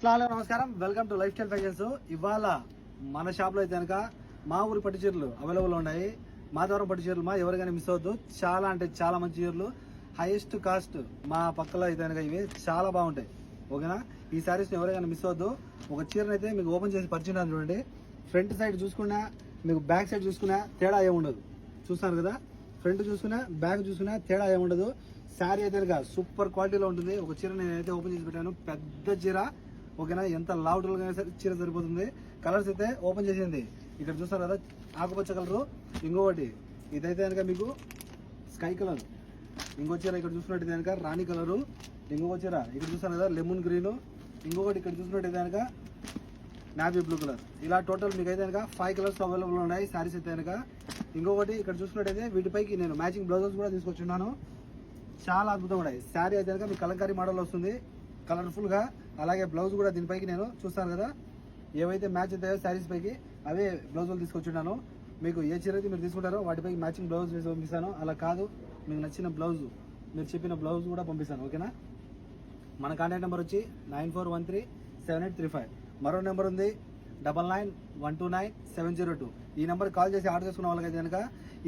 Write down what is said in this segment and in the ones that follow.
అస్సలాము నమస్కారం, welcome to life style fashions. ఇవాళ మన షాప్ లో అయితే కనుక మా ఊరి పట్టు చీరలు అవైలబుల్ ఉన్నాయి. మాధవరం పట్టు చీరలు ఎవరికైనా మిస్ అవద్దు. చాలా అంటే చాలా మంచి చీరలు, హైయెస్ట్ కాస్ట్. మా పక్కలో అయితే కనుక ఇవి చాలా బాగుంటాయి. ఓకేనా, ఈ సారీస్ ఎవరికైనా మిస్ అవద్దు. ఒక చీరను అయితే మీకు ఓపెన్ చేసి పరిచయం చూడండి. ఫ్రంట్ సైడ్ చూసుకున్నా, మీకు బ్యాక్ సైడ్ చూసుకున్నా తేడా ఏముండదు. చూస్తున్నారు కదా, ఫ్రంట్ చూసుకున్నా బ్యాక్ చూసుకున్నా తేడా ఏముండదు. శారీ అయితే కనుక సూపర్ క్వాలిటీలో ఉంటుంది. ఒక చీర నేనైతే ఓపెన్ చేసి పెట్టాను, పెద్ద చీర. ఓకేనా, ఎంత లావుటల్గా చీర సరిపోతుంది. కలర్స్ అయితే ఓపెన్ చేసింది ఇక్కడ చూస్తారు కదా, ఆకుపచ్చ కలరు. ఇంకొకటి ఇదైతే కనుక మీకు స్కై కలర్. ఇంకో చీర ఇక్కడ చూసినట్టు కనుక రాణి కలరు. ఇంకొక చీర ఇక్కడ చూస్తారు కదా లెమన్ గ్రీన్. ఇంకొకటి ఇక్కడ చూసినట్టు కనుక నావీ బ్లూ కలర్. ఇలా టోటల్ మీకు అయితే కనుక 5 కలర్స్ అవైలబుల్ ఉన్నాయి శారీస్ అయితే కనుక. ఇంకొకటి ఇక్కడ చూసినట్టయితే వీటిపైకి నేను మ్యాచింగ్ బ్లౌజెస్ కూడా తీసుకొచ్చున్నాను. చాలా అద్భుతంగా ఉన్నాయి. శారీ అయితే కనుక మీకు కలంకారీ మోడల్ వస్తుంది, కలర్ఫుల్ గా. అలాగే బ్లౌజ్ కూడా దీనిపైకి నేను చూస్తాను కదా, ఏవైతే మ్యాచ్ అవుతాయో శారీస్ పైకి అవే బ్లౌజులు తీసుకొచ్చున్నాను. మీకు ఏ చీర అయితే మీరు తీసుకుంటారో వాటిపైకి మ్యాచింగ్ బ్లౌజ్ వేసి పంపిస్తాను. అలా కాదు, మీకు నచ్చిన బ్లౌజ్, మీరు చెప్పిన బ్లౌజ్ కూడా పంపిస్తాను. ఓకేనా, మన కాంటాక్ట్ నెంబర్ వచ్చి 94137835. మరో నెంబర్ ఉంది 99129702. ఈ నెంబర్ కాల్ చేసి ఆర్డర్ చేసుకున్న వాళ్ళకైతే కనుక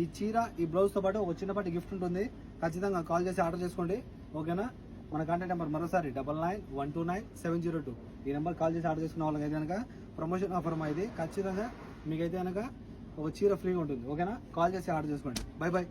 ఈ చీర, ఈ బ్లౌజ్తో పాటు ఒక చిన్నపాటి గిఫ్ట్ ఉంటుంది. ఖచ్చితంగా కాల్ చేసి ఆర్డర్ చేసుకోండి. ఓకేనా, మన కాంటాక్ట్ నెంబర్ మరోసారి 99129702. ఈ నెంబర్ కాల్ చేసి ఆర్డర్ చేసుకున్న వాళ్ళకైతే కనుక ప్రమోషన్ ఆఫర్ ఇది. ఖచ్చితంగా మీకైతే కనుక ఒక చీర ఫ్రీగా ఉంటుంది. ఓకేనా, కాల్ చేసి ఆర్డర్ చేసుకోండి. By by.